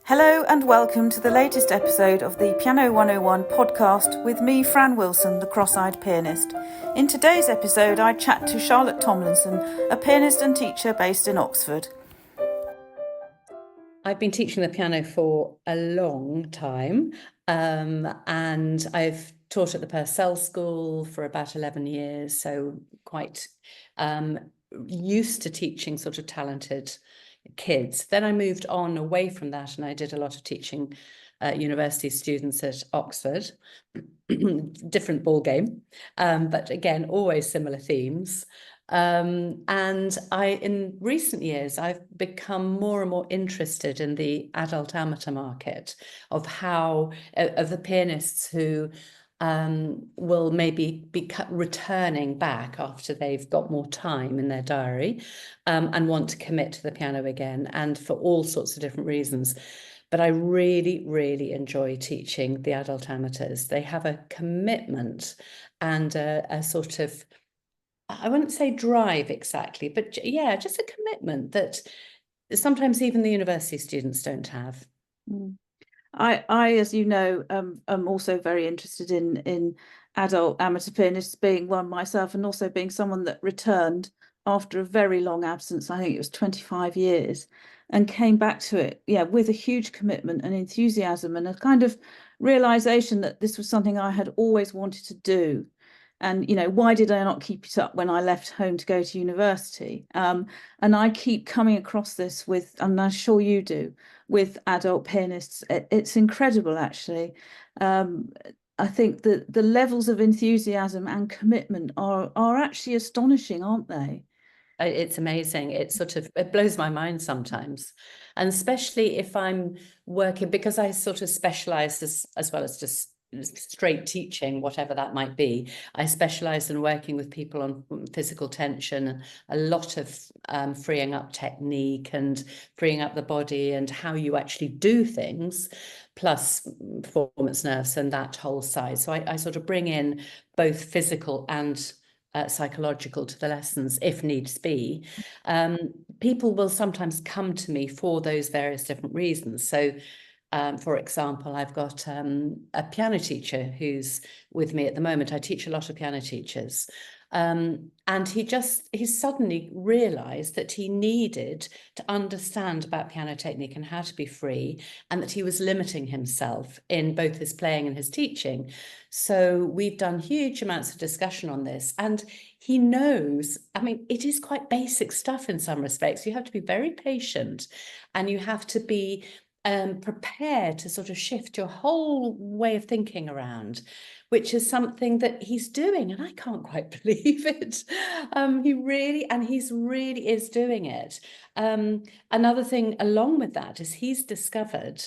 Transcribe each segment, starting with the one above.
Hello and welcome to the latest episode of the Piano 101 podcast with me, Fran Wilson, the Cross-Eyed Pianist. In today's episode, I chat to Charlotte Tomlinson, a pianist and teacher based in Oxford. I've been teaching the piano for a long time, and I've taught at the Purcell School for about 11 years, so quite used to teaching sort of talented kids. Then I moved on away from that, and I did a lot of teaching university students at Oxford. Different ball game, but again, always similar themes. And in recent years, I've become more and more interested in the adult amateur market of the pianists who will maybe be returning back after they've got more time in their diary and want to commit to the piano again, and for all sorts of different reasons. But I really, really enjoy teaching the adult amateurs. They have a commitment and a sort of, I wouldn't say drive exactly, but yeah, just a commitment that sometimes even the university students don't have. I, as you know, am also very interested in adult amateur pianists, being one myself and also being someone that returned after a very long absence. I think it was 25 years, and came back to it, with a huge commitment and enthusiasm and a kind of realization that this was something I had always wanted to do. And, why did I not keep it up when I left home to go to university? And I keep coming across this with, and I'm sure you do, with adult pianists. It's incredible, actually. I think that the levels of enthusiasm and commitment are actually astonishing, aren't they? It's amazing. It blows my mind sometimes. And especially if I'm working, because I sort of specialize as well as just straight teaching, whatever that might be. I specialize in working with people on physical tension, a lot of freeing up technique and freeing up the body and how you actually do things, plus performance nerves and that whole side. So I sort of bring in both physical and psychological to the lessons if needs be. People will sometimes come to me for those various different reasons. So for example, I've got a piano teacher who's with me at the moment. I teach a lot of piano teachers. And he suddenly realized that he needed to understand about piano technique and how to be free, and that he was limiting himself in both his playing and his teaching. So we've done huge amounts of discussion on this, and he knows, I mean, it is quite basic stuff in some respects. You have to be very patient, and you have to be prepared to sort of shift your whole way of thinking around, which is something that he's doing, and I can't quite believe it. He really is doing it. Another thing along with that is he's discovered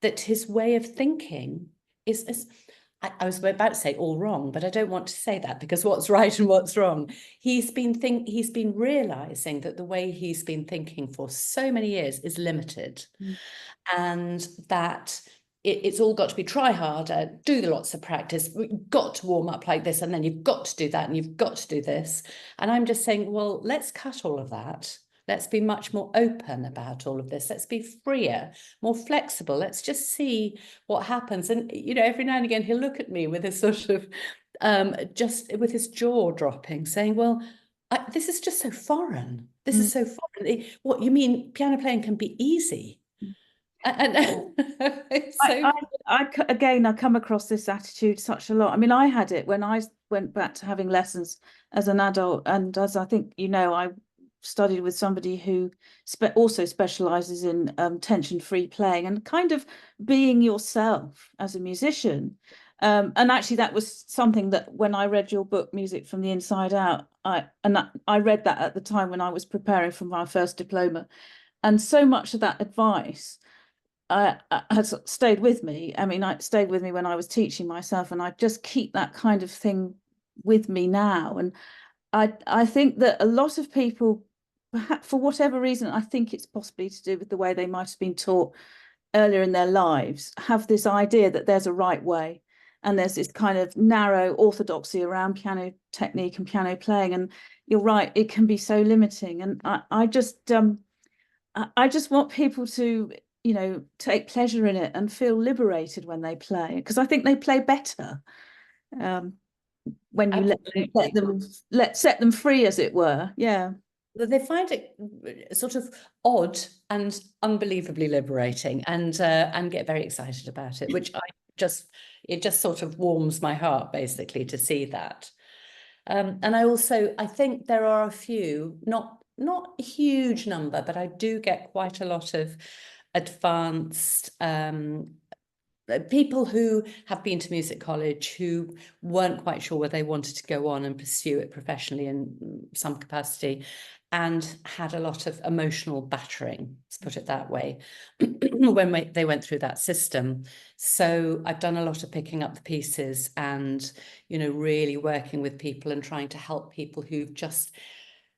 that his way of thinking is I was about to say all wrong, but I don't want to say that, because what's right and what's wrong. He's been realizing that the way he's been thinking for so many years is limited, and that it's all got to be try harder, do lots of practice, we've got to warm up like this, and then you've got to do that, and you've got to do this. And I'm just saying, well, let's cut all of that. Let's be much more open about all of this. Let's be freer, more flexible. Let's just see what happens. And, every now and again, he'll look at me with this sort of, just with his jaw dropping, saying, well, this is just so foreign. This is so foreign. What you mean, piano playing can be easy? And so I come across this attitude such a lot. I mean, I had it when I went back to having lessons as an adult, and as I think I studied with somebody who also specializes in tension-free playing and kind of being yourself as a musician. And actually, that was something that when I read your book, Music from the Inside Out, I read that at the time when I was preparing for my first diploma, and so much of that advice has stayed with me. I mean, it stayed with me when I was teaching myself, and I just keep that kind of thing with me now. And I think that a lot of people, perhaps for whatever reason, I think it's possibly to do with the way they might have been taught earlier in their lives, have this idea that there's a right way, and there's this kind of narrow orthodoxy around piano technique and piano playing. And you're right, it can be so limiting. And I just want people to you know, take pleasure in it and feel liberated when they play, because I think they play better when you set them free, as it were. Yeah. They find it sort of odd and unbelievably liberating, and get very excited about it, which it just sort of warms my heart, basically, to see that. And I think there are a few, not a huge number, but I do get quite a lot of advanced people who have been to music college who weren't quite sure whether they wanted to go on and pursue it professionally in some capacity, and had a lot of emotional battering, let's put it that way, when they went through that system. So I've done a lot of picking up the pieces and, you know, really working with people and trying to help people who've just,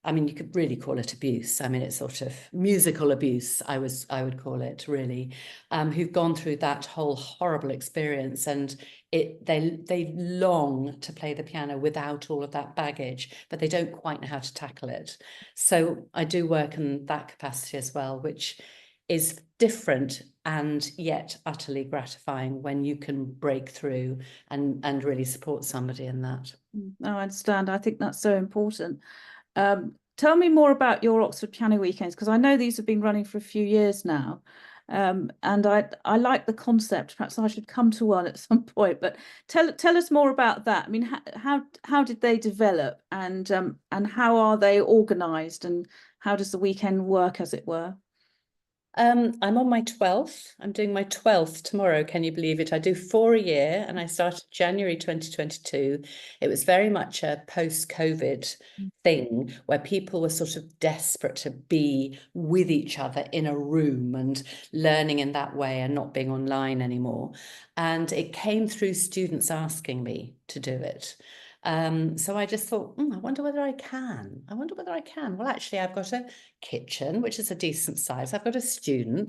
I mean, you could really call it abuse. I mean, it's sort of musical abuse, I would call it, really, who've gone through that whole horrible experience, and they long to play the piano without all of that baggage, but they don't quite know how to tackle it. So I do work in that capacity as well, which is different and yet utterly gratifying when you can break through and really support somebody in that. No, I understand. I think that's so important. Tell me more about your Oxford Piano Weekends, because I know these have been running for a few years now. And I like the concept. Perhaps I should come to one at some point. But tell us more about that. I mean, how did they develop, and how are they organised, and how does the weekend work, as it were? I'm on my 12th. I'm doing my 12th tomorrow. Can you believe it? I do 4 a year, and I started January 2022. It was very much a post-COVID thing where people were sort of desperate to be with each other in a room and learning in that way and not being online anymore. And it came through students asking me to do it. So I just thought, I wonder whether I can. I wonder whether I can. Well, actually, I've got a kitchen, which is a decent size. I've got a studio,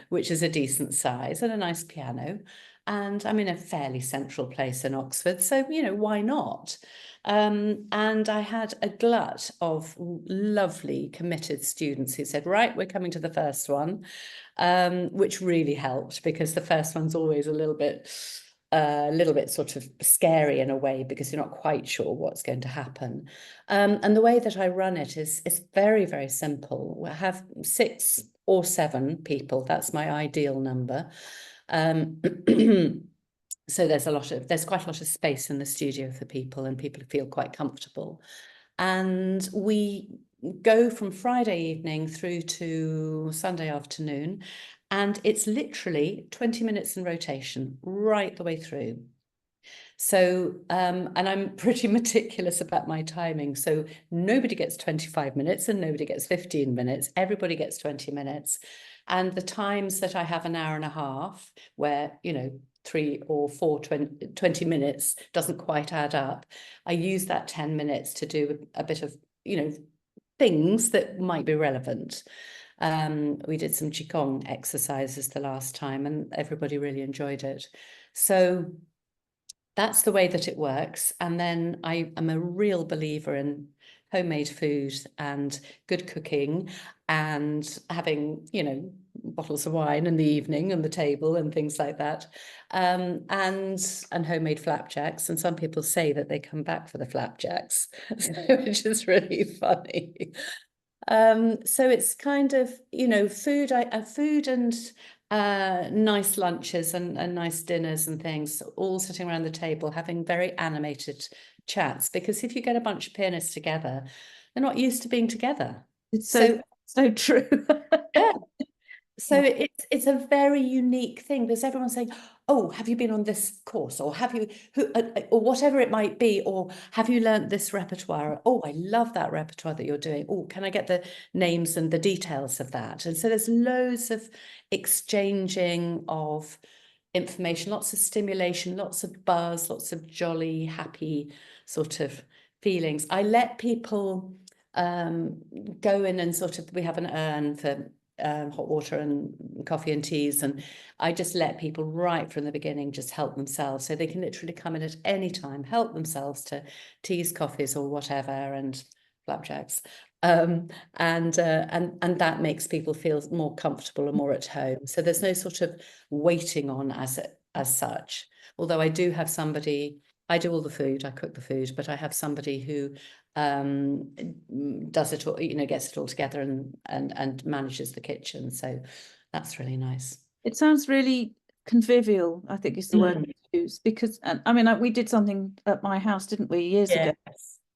which is a decent size, and a nice piano. And I'm in a fairly central place in Oxford. So, you know, why not? And I had a glut of lovely, committed students who said, right, we're coming to the first one, which really helped, because the first one's always a little bit sort of scary in a way, because you're not quite sure what's going to happen. And the way that I run it is very, very simple. I have 6 or 7 people. That's my ideal number. So there's quite a lot of space in the studio for people, and people feel quite comfortable. And we go from Friday evening through to Sunday afternoon, and it's literally 20 minutes in rotation right the way through. So, and I'm pretty meticulous about my timing. So nobody gets 25 minutes and nobody gets 15 minutes. Everybody gets 20 minutes. And the times that I have an hour and a half, where, you know, 3 or 4 20 minutes doesn't quite add up, I use that 10 minutes to do a bit of, you know, things that might be relevant. We did some Qigong exercises the last time, and everybody really enjoyed it. So that's the way that it works. And then I am a real believer in homemade food and good cooking, and having, you know, bottles of wine in the evening on the table and things like that, and homemade flapjacks. And some people say that they come back for the flapjacks, which is really funny. So it's kind of, you know, food and nice lunches and nice dinners and things, all sitting around the table having very animated chats, because if you get a bunch of pianists together, they're not used to being together. It's so true. Yeah. So it's a very unique thing, because everyone's saying, oh, have you been on this course, or have you, or whatever it might be, or have you learnt this repertoire? Oh, I love that repertoire that you're doing. Oh, can I get the names and the details of that? And so there's loads of exchanging of information, lots of stimulation, lots of buzz, lots of jolly, happy sort of feelings. I let people go in and sort of, we have an urn for hot water and coffee and teas, and I just let people right from the beginning just help themselves, so they can literally come in at any time, help themselves to teas, coffees, or whatever, and flapjacks. And that makes people feel more comfortable and more at home. So there's no sort of waiting on as such. Although I do have somebody, I do all the food, I cook the food, but I have somebody who does it all, gets it all together and manages the kitchen. So that's really nice. It sounds really convivial, I think is the word to use, because I mean, we did something at my house, didn't we, years ago,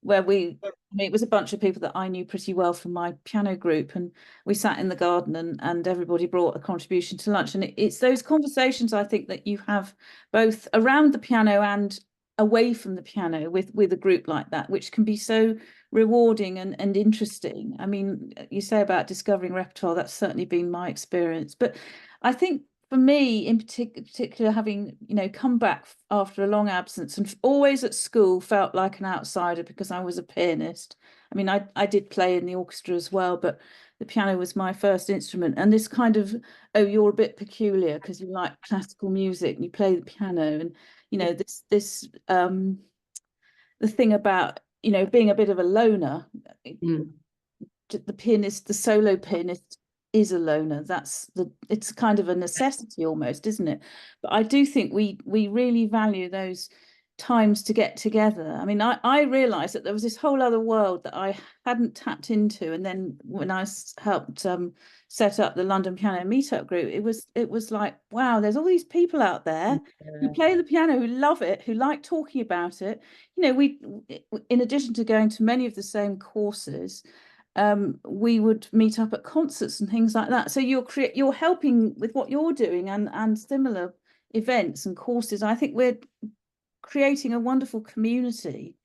where I mean, it was a bunch of people that I knew pretty well from my piano group, and we sat in the garden and everybody brought a contribution to lunch. And it's those conversations, I think, that you have both around the piano and away from the piano with a group like that, which can be so rewarding and interesting. I mean, you say about discovering repertoire, that's certainly been my experience. But I think for me in particular, having come back after a long absence and always at school felt like an outsider because I was a pianist. I mean, I did play in the orchestra as well, but the piano was my first instrument. And this kind of, oh, you're a bit peculiar because you like classical music and you play the piano, and this the thing about being a bit of a loner. The pianist, the solo pianist, is a loner. It's kind of a necessity almost, isn't it? But I do think we really value those times to get together. I mean, I realized that there was this whole other world that I hadn't tapped into, and then when I helped set up the London Piano Meetup group, it was like, wow, there's all these people out there who play the piano, who love it, who like talking about it. We, in addition to going to many of the same courses, we would meet up at concerts and things like that. So you're helping with what you're doing and similar events and courses. I think we're creating a wonderful community.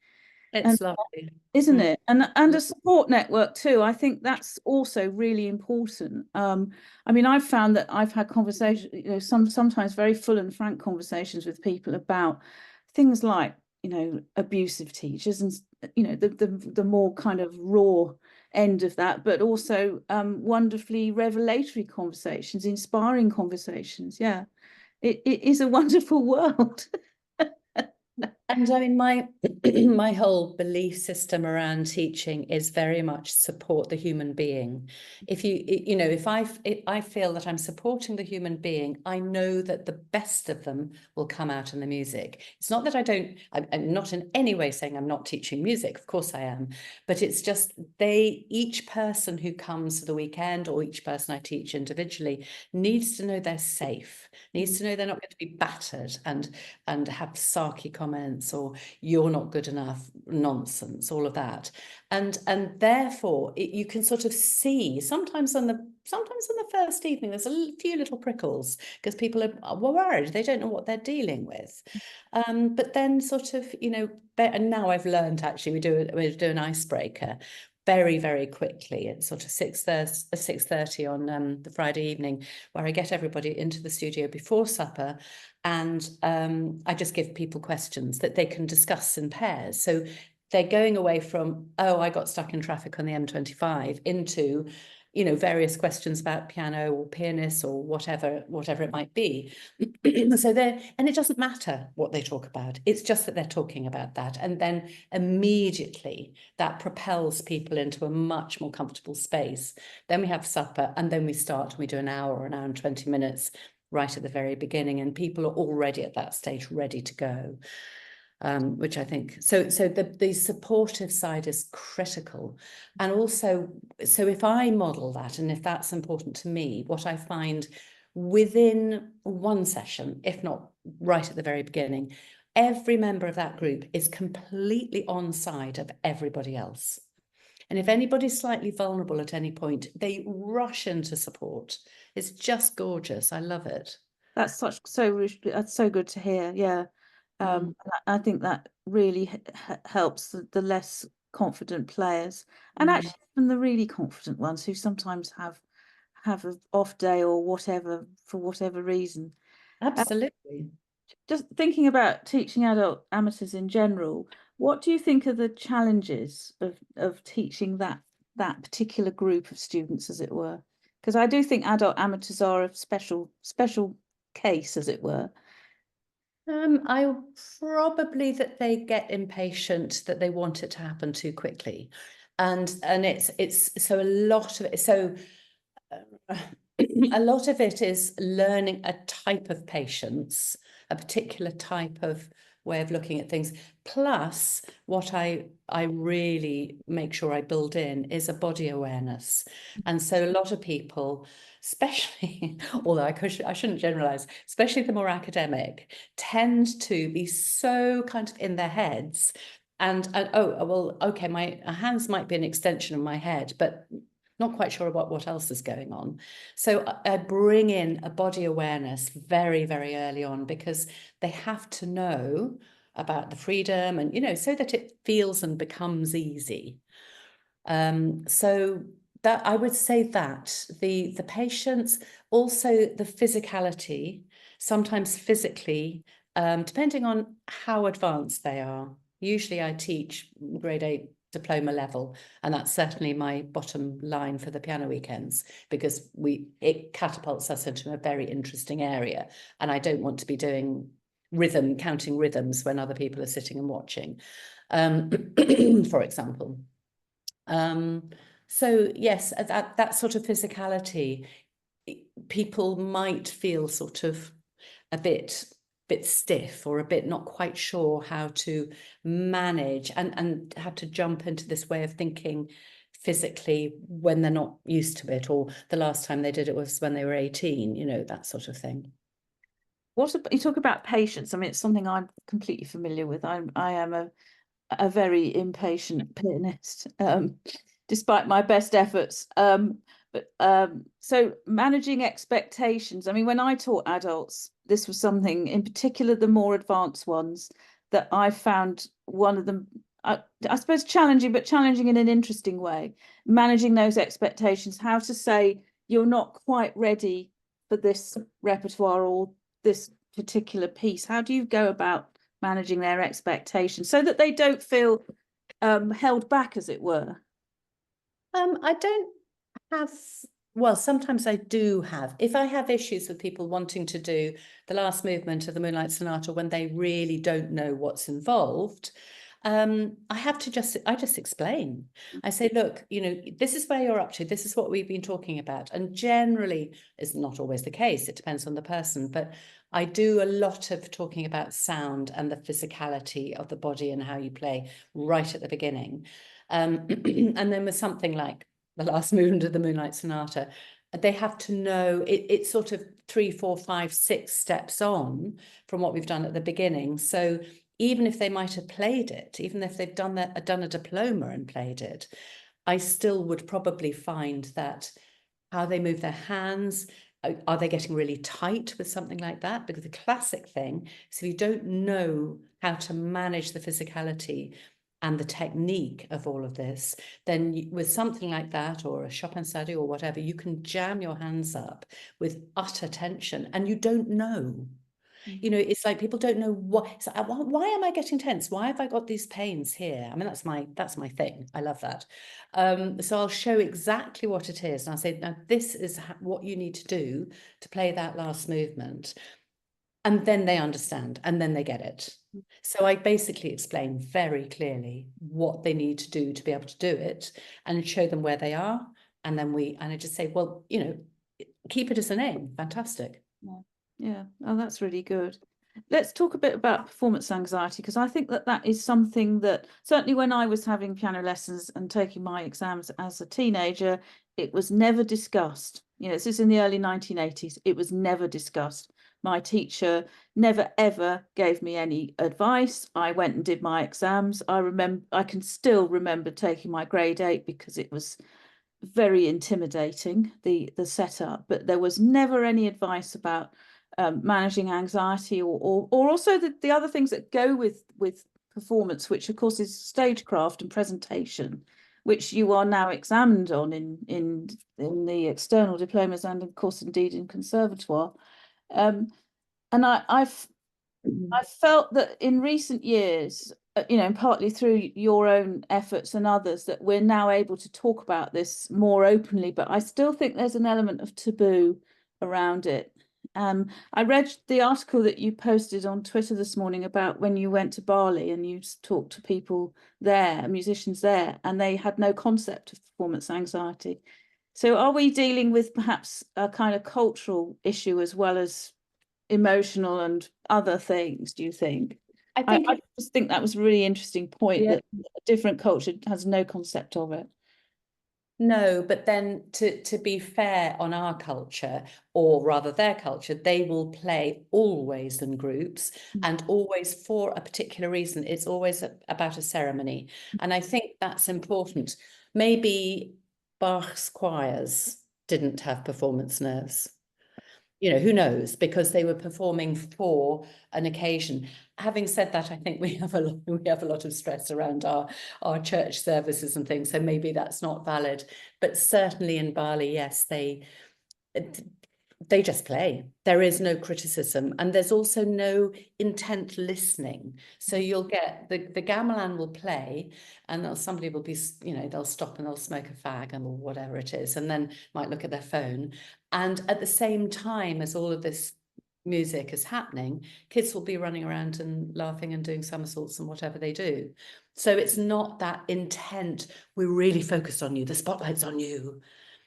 It's lovely, isn't it? And a support network too. I think that's also really important. I mean, I've found that I've had conversations, sometimes very full and frank conversations with people about things like, abusive teachers and the more kind of raw end of that, but also wonderfully revelatory conversations, inspiring conversations. Yeah, it is a wonderful world. And I mean, my whole belief system around teaching is very much support the human being. If I feel that I'm supporting the human being, I know that the best of them will come out in the music. It's not that I'm not in any way saying I'm not teaching music. Of course I am, but it's just each person who comes to the weekend or each person I teach individually needs to know they're safe, needs to know they're not going to be battered and have sarky comments or you're not good enough nonsense, all of that, and therefore you can sort of see sometimes on the first evening there's a few little prickles because people are worried, they don't know what they're dealing with, but then sort of and now I've learned actually we do an icebreaker very, very quickly at sort of 6:30 on the Friday evening, where I get everybody into the studio before supper, and I just give people questions that they can discuss in pairs. So they're going away from, oh, I got stuck in traffic on the M25 into, various questions about piano or pianists or whatever it might be. So and it doesn't matter what they talk about. It's just that they're talking about that. And then immediately that propels people into a much more comfortable space. Then we have supper and then we do an hour and 20 minutes right at the very beginning. And people are already at that stage ready to go. Which I think, so the supportive side is critical. And also, so if I model that, and if that's important to me, what I find within one session, if not right at the very beginning, every member of that group is completely on side of everybody else. And if anybody's slightly vulnerable at any point, they rush into support. It's just gorgeous. I love it. That's so good to hear. Yeah. I think that really helps the less confident players, and actually even the really confident ones who sometimes have an off day or whatever for whatever reason. Absolutely. Just thinking about teaching adult amateurs in general, what do you think are the challenges of teaching that particular group of students, as it were? Because I do think adult amateurs are a special case, as it were. I probably that they get impatient, that they want it to happen too quickly. And it's so a lot of it, so a lot of it is learning a type of patience, a particular type of way of looking at things. Plus, what I really make sure I build in is a body awareness. And so a lot of people, especially, although I shouldn't generalize, especially the more academic, tend to be so kind of in their heads. And oh, well, okay, my hands might be an extension of my head, but not quite sure about what else is going on. So I bring in a body awareness very, very early on, because they have to know about the freedom and, you know, so that it feels and becomes easy. So that I would say that the patients, also the physicality, sometimes physically, depending on how advanced they are. Usually I teach grade 8 diploma level, and that's certainly my bottom line for the piano weekends, because it catapults us into a very interesting area, and I don't want to be doing counting rhythms when other people are sitting and watching, for example. So yes, that sort of physicality, people might feel sort of a bit stiff, or a bit not quite sure how to manage and how to jump into this way of thinking physically when they're not used to it, or the last time they did it was when they were 18, you know, that sort of thing. You talk about patience. I mean, it's something I'm completely familiar with. I am a very impatient pianist, despite my best efforts. So managing expectations. I mean, when I taught adults, this was something in particular, the more advanced ones, that I found one of them, I suppose challenging, but challenging in an interesting way. Managing those expectations, how to say you're not quite ready for this repertoire or this particular piece. How do you go about managing their expectations so that they don't feel held back, as it were? I don't have, well, sometimes I do have. If I have issues with people wanting to do the last movement of the Moonlight Sonata when they really don't know what's involved, I just explain. I say, look, you know, this is where you're up to. This is what we've been talking about. And generally, it's not always the case. It depends on the person. But I do a lot of talking about sound and the physicality of the body and how you play right at the beginning. And then with something like the last movement of the Moonlight Sonata, they have to know it's sort of 3, 4, 5, 6 steps on from what we've done at the beginning. So even if they might have played it, even if they've done a diploma and played it, I still would probably find that how they move their hands, are they getting really tight with something like that? Because the classic thing is, if you don't know how to manage the physicality and the technique of all of this, then with something like that, or a Chopin study or whatever, you can jam your hands up with utter tension and you don't know. You know, it's like people don't know what. It's like, why am I getting tense? Why have I got these pains here? I mean, that's my thing. I love that. So I'll show exactly what it is, and I'll say, now this is what you need to do to play that last movement, and then they understand, and then they get it. So I basically explain very clearly what they need to do to be able to do it, and show them where they are, and then I just say, well, you know, keep it as an aim. Fantastic. Yeah. Oh, that's really good. Let's talk a bit about performance anxiety, because I think that is something that certainly when I was having piano lessons and taking my exams as a teenager, it was never discussed. You know, this is in the early 1980s. It was never discussed. My teacher never ever gave me any advice. I went and did my exams. I can still remember taking my grade 8 because it was very intimidating, the setup, but there was never any advice about managing anxiety or also the other things that go with performance, which of course is stagecraft and presentation, which you are now examined on in the external diplomas and of course indeed in conservatoire. And I've felt that in recent years, you know, partly through your own efforts and others, that we're now able to talk about this more openly, but I still think there's an element of taboo around it. I read the article that you posted on Twitter this morning about when you went to Bali and you talked to people there, musicians there, and they had no concept of performance anxiety. So are we dealing with perhaps a kind of cultural issue as well as emotional and other things, do you think? I just think that was a really interesting point, that a different culture has no concept of it. No, but then to be fair on our culture, or rather their culture, they will play always in groups and always for a particular reason. It's always about a ceremony. And I think that's important. Maybe Bach's choirs didn't have performance nerves. You know, who knows, because they were performing for an occasion. Having said that, I think we have a lot of stress around our church services and things, so maybe that's not valid. But certainly in Bali, yes, they just play. There is no criticism, and there's also no intent listening. So you'll get the gamelan will play, and somebody will be, you know, they'll stop and they'll smoke a fag and whatever it is, and then might look at their phone. And at the same time as all of this music is happening, kids will be running around and laughing and doing somersaults and whatever they do. So it's not that intent. We're really focused on you. The spotlight's on you.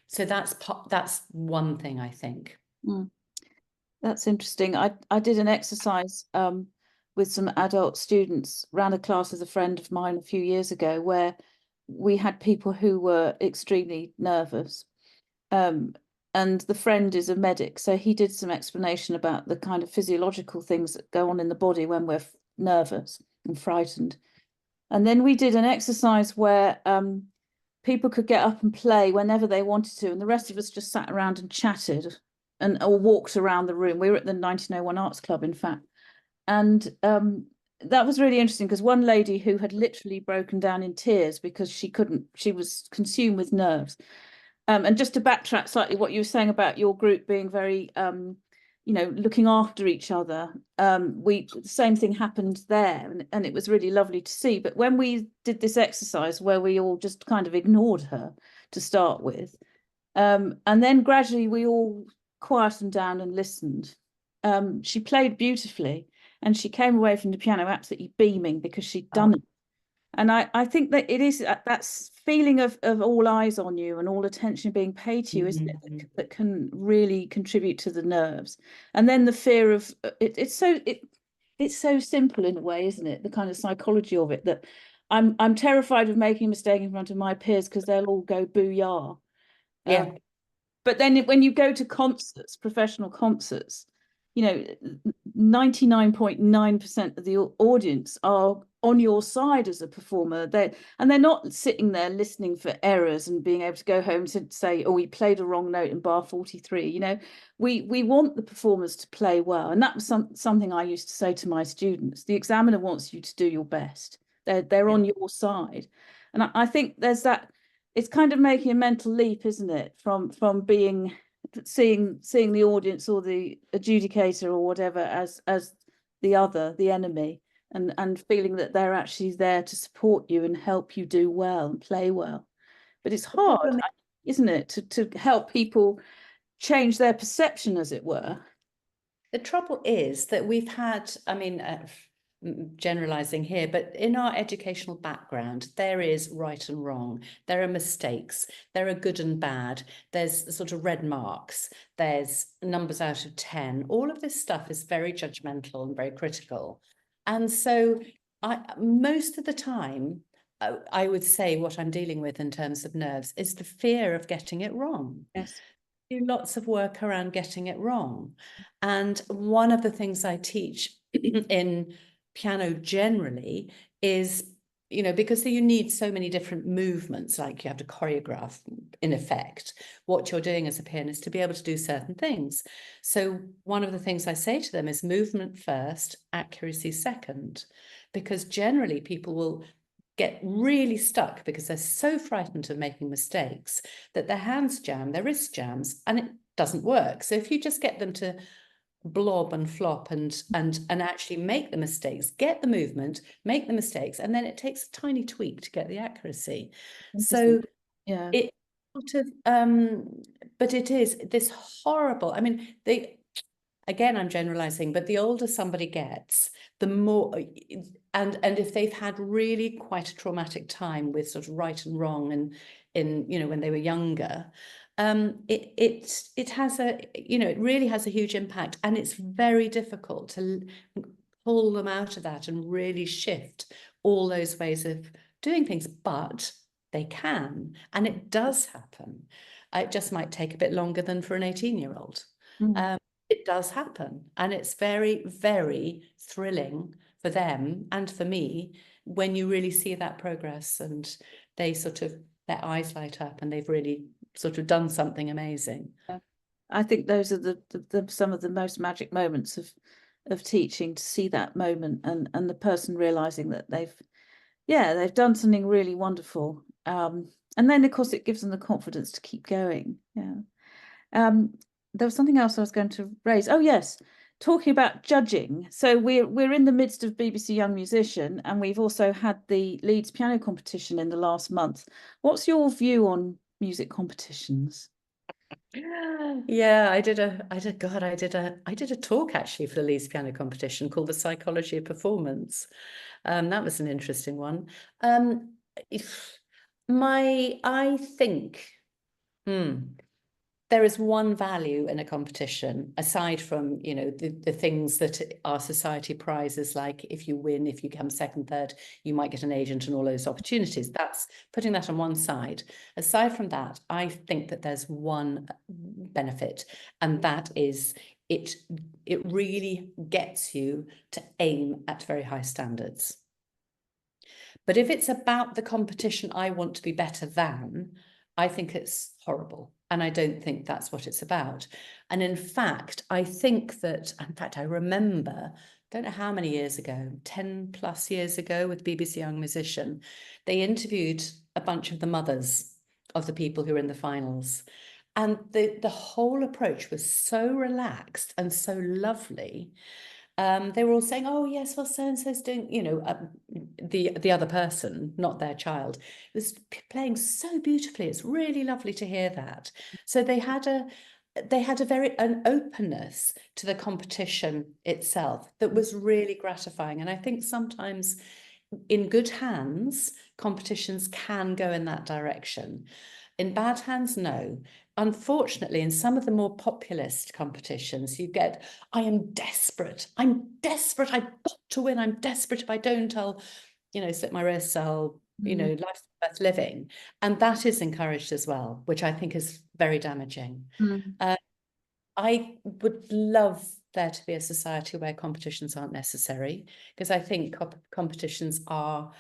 So that's one thing, I think. That's interesting. I did an exercise with some adult students, ran a class with a friend of mine a few years ago, where we had people who were extremely nervous. And the friend is a medic, so he did some explanation about the kind of physiological things that go on in the body when we're nervous and frightened. And then we did an exercise where people could get up and play whenever they wanted to, and the rest of us just sat around and chatted or walked around the room. We were at the 1901 Arts Club, in fact. And that was really interesting, because one lady who had literally broken down in tears because she was consumed with nerves. And just to backtrack slightly, what you were saying about your group being very, you know, looking after each other. The same thing happened there, and it was really lovely to see. But when we did this exercise where we all just kind of ignored her to start with, and then gradually we all quietened down and listened. She played beautifully, and she came away from the piano absolutely beaming because she'd done it. And I think that it is that feeling of all eyes on you and all attention being paid to you, isn't it, that can really contribute to the nerves. And then the fear of it's so simple in a way, isn't it? The kind of psychology of it, that I'm terrified of making a mistake in front of my peers because they'll all go booyah. Yeah. But then when you go to concerts, professional concerts, you know, 99.9% of the audience are on your side as a performer. They're not sitting there listening for errors and being able to go home to say, oh, we played a wrong note in bar 43. You know, we want the performers to play well. And that was something I used to say to my students. The examiner wants you to do your best. They're on your side. And I think there's that, it's kind of making a mental leap, isn't it? From being seeing the audience or the adjudicator or whatever as the enemy, and feeling that they're actually there to support you and help you do well and play well. But it's hard, isn't it, to help people change their perception, as it were. The trouble is that we've had, I mean, generalizing here, but in our educational background, there is right and wrong. There are mistakes. There are good and bad. There's sort of red marks. There's numbers out of 10. All of this stuff is very judgmental and very critical. And so most of the time, I would say what I'm dealing with in terms of nerves is the fear of getting it wrong. Yes. Do lots of work around getting it wrong. And one of the things I teach in piano generally is, you know, because you need so many different movements, like you have to choreograph, in effect, what you're doing as a pianist to be able to do certain things. So one of the things I say to them is movement first, accuracy second, because generally people will get really stuck because they're so frightened of making mistakes that their hands jam, their wrist jams, and it doesn't work. So if you just get them to blob and flop and actually make the mistakes, get the movement, make the mistakes, and then it takes a tiny tweak to get the accuracy. So yeah, it sort of but it is this horrible, I mean, again, I'm generalizing, but the older somebody gets, the more, and if they've had really quite a traumatic time with sort of right and wrong and in, you know, when they were younger, it has a, you know, it really has a huge impact, and it's very difficult to pull them out of that and really shift all those ways of doing things, but they can, and it does happen. It just might take a bit longer than for an 18-year-old. It does happen, and it's very, very thrilling for them and for me when you really see that progress and they sort of, their eyes light up and they've really sort of done something amazing. I think those are the some of the most magic moments of teaching, to see that moment and the person realizing that they've done something really wonderful. And then of course it gives them the confidence to keep going. There was something else I was going to raise. Oh yes, talking about judging. So we're in the midst of BBC Young Musician, and we've also had the Leeds Piano Competition in the last month. What's your view on music competitions? Yeah, I did a talk actually for the Leeds Piano Competition called The Psychology of Performance. That was an interesting one. I think there is one value in a competition, aside from, you know, the things that our society prizes, like if you win, if you come second, third, you might get an agent and all those opportunities. That's putting that on one side. Aside from that, I think that there's one benefit, and that is it really gets you to aim at very high standards. But if it's about the competition, I want to be better than, I think it's horrible. And I don't think that's what it's about. And in fact, I remember, don't know how many years ago, 10 plus years ago with BBC Young Musician, they interviewed a bunch of the mothers of the people who were in the finals. And the whole approach was so relaxed and so lovely. They were all saying, oh yes, well, so-and-so's doing, you know, the other person, not their child, was playing so beautifully. It's really lovely to hear that. So they had an openness to the competition itself that was really gratifying. And I think sometimes in good hands, competitions can go in that direction. In bad hands, no. Unfortunately, in some of the more populist competitions, you get, I am desperate. I've got to win. I'm desperate. If I don't, I'll, you know, slit my wrists. I'll, you know, life's worth living. And that is encouraged as well, which I think is very damaging. I would love there to be a society where competitions aren't necessary, because I think competitions are,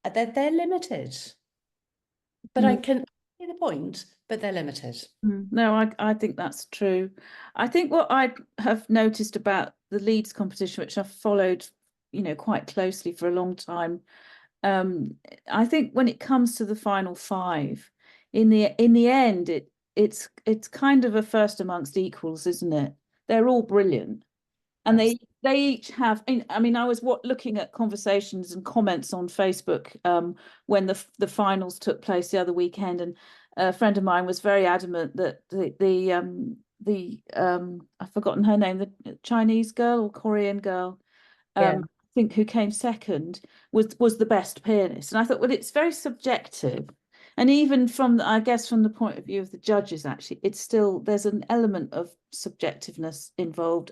they're limited. But I can see the point, but they're limited. No, I think that's true. I think what I have noticed about the Leeds competition, which I've followed, you know, quite closely for a long time, I think when it comes to the final five, in the end, it's kind of a first amongst equals, isn't it? They're all brilliant, and they each have. I mean, I was looking at conversations and comments on Facebook when the finals took place the other weekend, and a friend of mine was very adamant that I've forgotten her name, the Chinese girl or Korean girl, I think, who came second, was the best pianist. And I thought, well, it's very subjective. And even from, I guess, from the point of view of the judges, actually, it's still, there's an element of subjectiveness involved,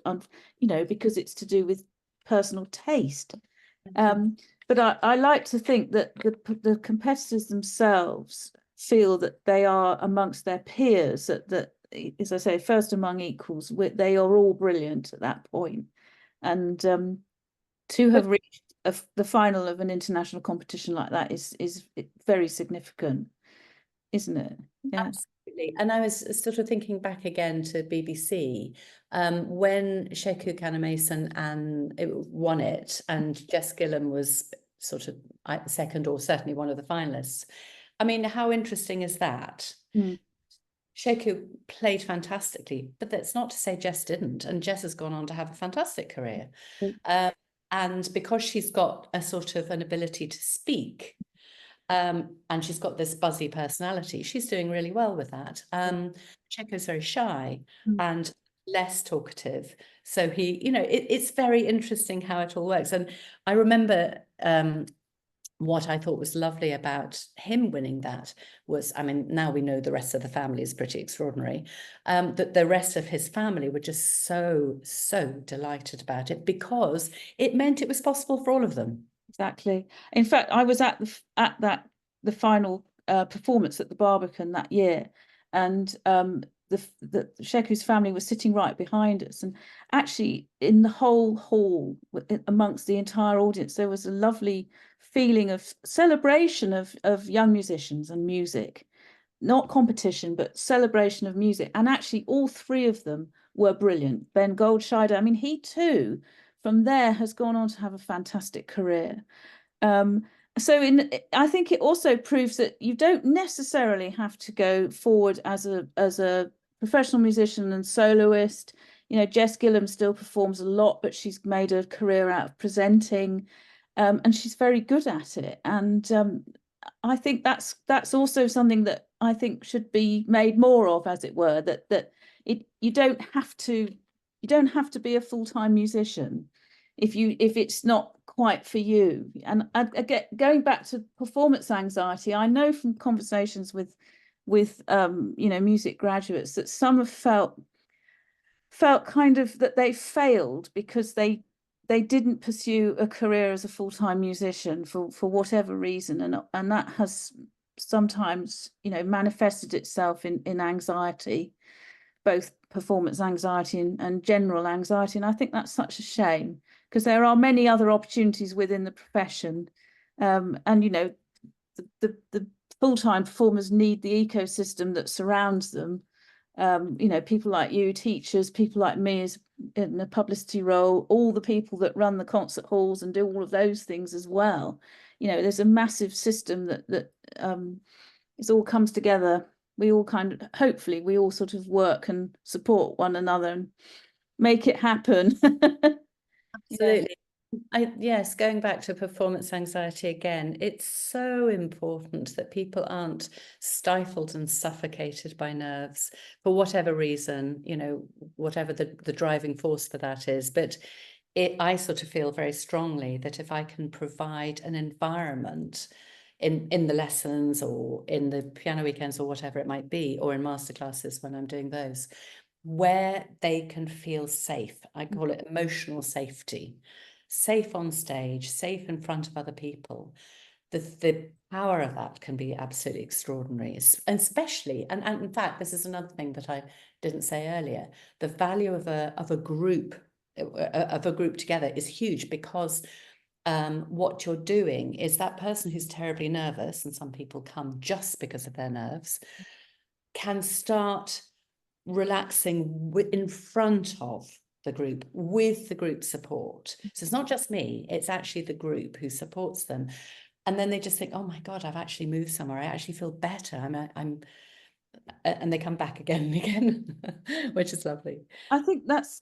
you know, because it's to do with personal taste. But I like to think that the competitors themselves feel that they are amongst their peers, that as I say, first among equals, they are all brilliant at that point. And to have reached the final of an international competition like that is very significant, isn't it? Yeah. Absolutely. And I was sort of thinking back again to BBC when Sheku Kanemason and won it, and Jess Gillam was sort of second, or certainly one of the finalists. I mean, how interesting is that? Sheku played fantastically, but that's not to say Jess didn't. And Jess has gone on to have a fantastic career. And because she's got a sort of an ability to speak, and she's got this buzzy personality, she's doing really well with that. Checo's very shy, and less talkative. So he, it's very interesting how it all works. And I remember what I thought was lovely about him winning that was, I mean, now we know the rest of the family is pretty extraordinary, that the rest of his family were just so delighted about it, because it meant it was possible for all of them. Exactly. In fact, I was at the final performance at the Barbican that year, and the Sheku's family was sitting right behind us, and actually in the whole hall, amongst the entire audience, there was a lovely feeling of celebration of young musicians and music, not competition, but celebration of music. And actually, all three of them were brilliant. Ben Goldscheider, I mean, he too, from there, has gone on to have a fantastic career. So I think it also proves that you don't necessarily have to go forward as a professional musician and soloist. Jess Gillam still performs a lot, but she's made a career out of presenting, and she's very good at it. And I think that's also something that I think should be made more of, as it were. That you don't have to be a full-time musician if it's not quite for you. And again, going back to performance anxiety, I know from conversations with music graduates that some have felt kind of that they failed because they didn't pursue a career as a full-time musician for whatever reason, and that has sometimes manifested itself in anxiety, both performance anxiety and general anxiety. And I think that's such a shame, because there are many other opportunities within the profession, and the full-time performers need the ecosystem that surrounds them. People like you, teachers, people like me as in the publicity role, all the people that run the concert halls and do all of those things as well. There's a massive system that it all comes together. We all hopefully we all sort of work and support one another and make it happen. Absolutely. Yes, going back to performance anxiety again, it's so important that people aren't stifled and suffocated by nerves for whatever reason, whatever the driving force for that is. But I sort of feel very strongly that if I can provide an environment in the lessons or in the piano weekends or whatever it might be, or in masterclasses when I'm doing those, where they can feel safe. I call it emotional safety. Safe on stage, safe in front of other people. The power of that can be absolutely extraordinary, and especially, and in fact, this is another thing that I didn't say earlier, the value of a group together is huge, because what you're doing is that person who's terribly nervous, and some people come just because of their nerves, can start relaxing in front of the group, with the group support. So it's not just me, it's actually the group who supports them. And then they just think, oh my God, I've actually moved somewhere. I actually feel better. And they come back again and again, which is lovely. I think that's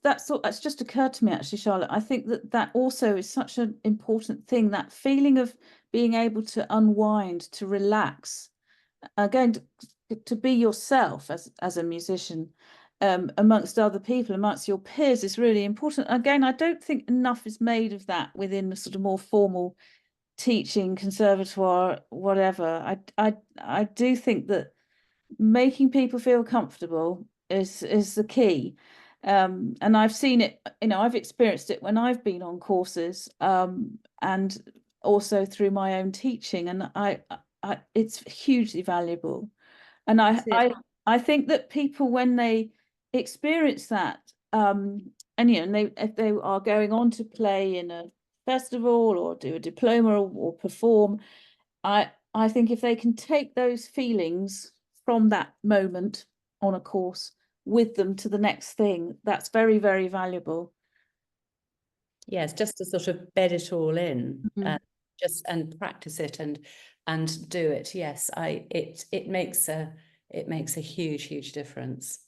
just occurred to me, actually, Charlotte. I think that also is such an important thing, that feeling of being able to unwind, to relax, going to be yourself as a musician, amongst other people, amongst your peers, is really important. Again, I don't think enough is made of that within the sort of more formal teaching, conservatoire, whatever. I do think that making people feel comfortable is the key. And I've seen it, I've experienced it when I've been on courses, and also through my own teaching, and it's hugely valuable. And I think that people, when they experience that, and if they are going on to play in a festival or do a diploma or perform, I think if they can take those feelings from that moment on a course with them to the next thing, that's very, very valuable. Yes, just to sort of bed it all in, and practice it and do it. Yes, it makes a huge difference.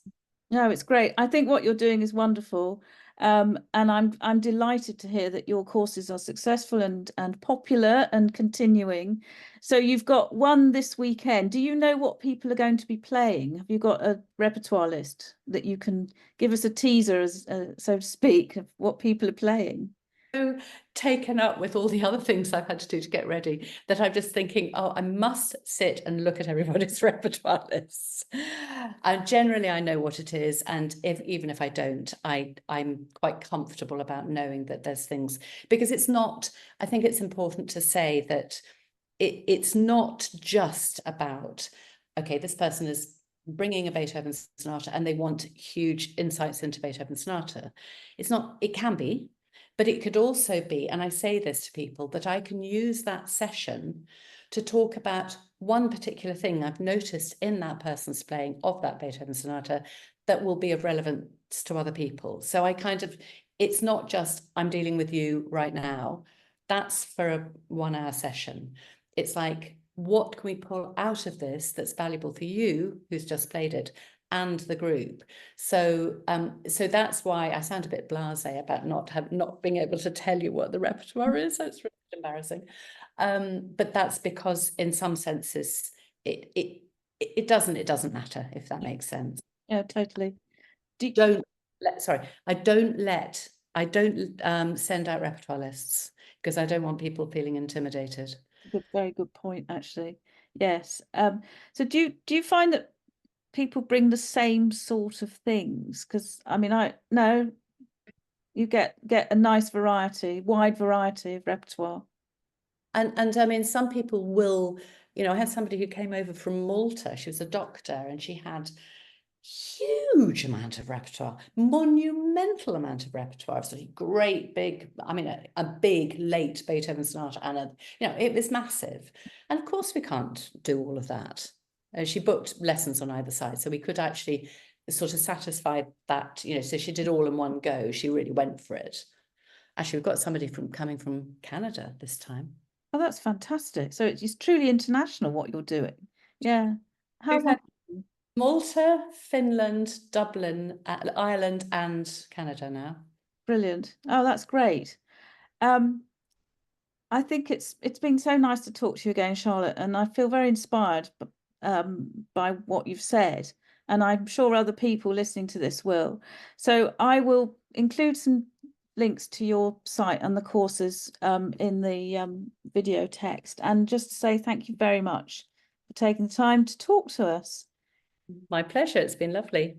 No, it's great. I think what you're doing is wonderful. And I'm delighted to hear that your courses are successful and popular and continuing. So you've got one this weekend. Do you know what people are going to be playing? Have you got a repertoire list that you can give us a teaser, as so to speak, of what people are playing? So taken up with all the other things I've had to do to get ready that I'm just thinking, oh, I must sit and look at everybody's repertoire lists. And generally I know what it is. And even if I don't, I'm quite comfortable about knowing that there's things, because it's not, I think it's important to say that it's not just about, okay, this person is bringing a Beethoven sonata and they want huge insights into Beethoven sonata. It's not, it can be, but it could also be, and I say this to people, that I can use that session to talk about one particular thing I've noticed in that person's playing of that Beethoven sonata that will be of relevance to other people. So I kind of, it's not just I'm dealing with you right now. That's for a 1 hour session. It's like, what can we pull out of this that's valuable for you who's just played it and the group? So so that's why I sound a bit blasé about not being able to tell you what the repertoire is. So it's really embarrassing. But that's because in some senses it doesn't matter, if that makes sense. Yeah, totally. I don't send out repertoire lists because I don't want people feeling intimidated. Good, very good point, actually. Yes. So do you find that people bring the same sort of things? Because I mean, I no, you get a nice variety, wide variety of repertoire. And I mean, some people will, you know, I had somebody who came over from Malta. She was a doctor and she had huge amount of repertoire, monumental amount of repertoire, sort of great big, I mean, a big late Beethoven sonata, and you know, it was massive. And of course we can't do all of that. She booked lessons on either side, so we could actually sort of satisfy that, you know, so she did all in one go. She really went for it. Actually, we've got somebody coming from Canada this time. Oh, that's fantastic. So it's truly international what you're doing. Yeah. How We've had wonderful. Malta, Finland, Dublin, Ireland, and Canada now. Brilliant. Oh, that's great. I think it's been so nice to talk to you again, Charlotte, and I feel very inspired by what you've said, and I'm sure other people listening to this will. So I will include some links to your site and the courses in the video text, and just to say thank you very much for taking the time to talk to us. My pleasure. It's been lovely.